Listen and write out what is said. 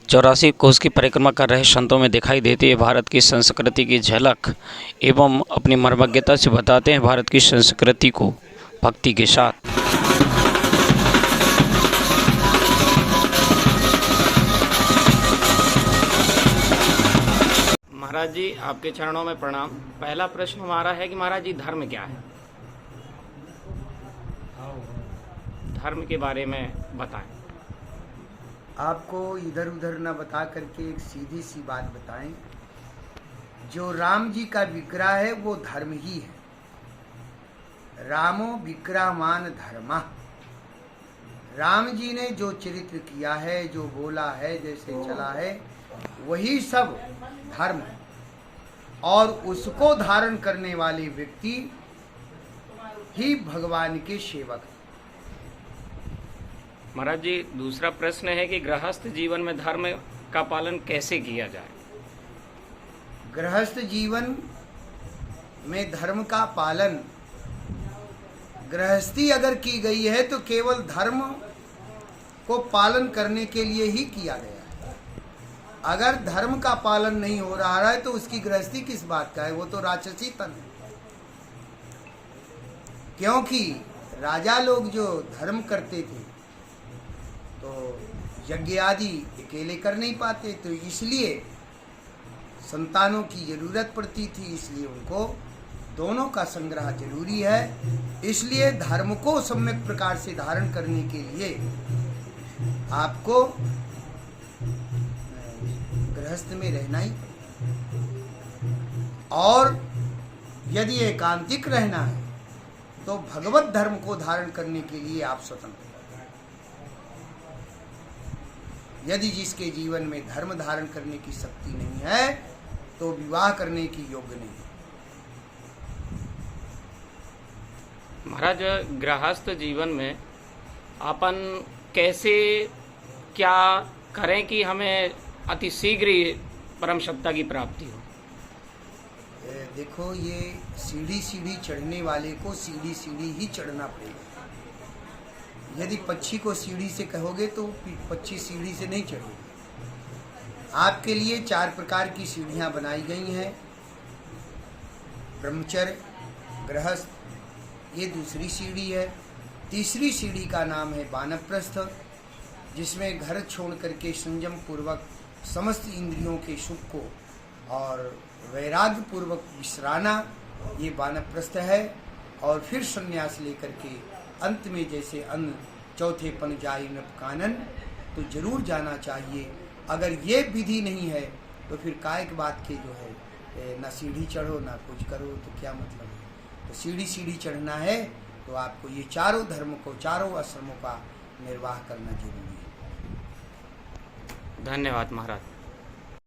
84 कोस की परिक्रमा कर रहे संतों में दिखाई देती है भारत की संस्कृति की झलक एवं अपनी मर्मज्ञता से बताते हैं भारत की संस्कृति को भक्ति के साथ। महाराज जी, आपके चरणों में प्रणाम। पहला प्रश्न हमारा है कि महाराज जी, धर्म क्या है? धर्म के बारे में बताएं। आपको इधर उधर न बता करके एक सीधी सी बात बताएं। जो राम जी का विग्रह है वो धर्म ही है। रामो विग्रहमान धर्मा। राम जी ने जो चरित्र किया है, जो बोला है, जैसे चला है, वही सब धर्म है। और उसको धारण करने वाले व्यक्ति ही भगवान के सेवक है। महाराज जी, दूसरा प्रश्न है कि गृहस्थ जीवन में धर्म का पालन कैसे किया जाए? गृहस्थ जीवन में धर्म का पालन, गृहस्थी अगर की गई है तो केवल धर्म को पालन करने के लिए ही किया गया है। अगर धर्म का पालन नहीं हो रहा है तो उसकी गृहस्थी किस बात का है? वो तो राक्षसी तन है। क्योंकि राजा लोग जो धर्म करते थे तो यज्ञ आदि अकेले कर नहीं पाते, तो इसलिए संतानों की जरूरत पड़ती थी, इसलिए उनको दोनों का संग्रह जरूरी है। इसलिए धर्म को सम्यक प्रकार से धारण करने के लिए आपको गृहस्थ में रहना ही पड़ेगा। और यदि एकांतिक रहना है तो भगवत धर्म को धारण करने के लिए आप स्वतंत्र। यदि जिसके जीवन में धर्म धारण करने की शक्ति नहीं है तो विवाह करने की योग्य नहीं है। महाराज, गृहस्थ जीवन में अपन कैसे क्या करें कि हमें अति शीघ्र ही परम सत्ता की प्राप्ति हो? देखो, ये सीढ़ी सीढ़ी चढ़ने वाले को सीढ़ी सीढ़ी ही चढ़ना पड़ेगा। यदि पक्षी को सीढ़ी से कहोगे तो पक्षी सीढ़ी से नहीं चढ़ेगा। आपके लिए 4 प्रकार की सीढ़ियां बनाई गई हैं। ब्रह्मचर्य, गृहस्थ, ये दूसरी सीढ़ी है। तीसरी सीढ़ी का नाम है वानप्रस्थ, जिसमें घर छोड़ करके संयम पूर्वक समस्त इंद्रियों के सुख को और वैराग्य पूर्वक विश्राना, ये वानप्रस्थ है। और फिर संन्यास लेकर के अंत में जैसे अन्न चौथे पन जाई न कानन, तो जरूर जाना चाहिए। अगर ये विधि नहीं है तो फिर कायक बात के जो है ना सीढ़ी चढ़ो ना कुछ करो, तो क्या मतलब है? तो सीढ़ी सीढ़ी चढ़ना है तो आपको ये चारों धर्म को, चारों आश्रमों का निर्वाह करना जरूरी है। धन्यवाद महाराज।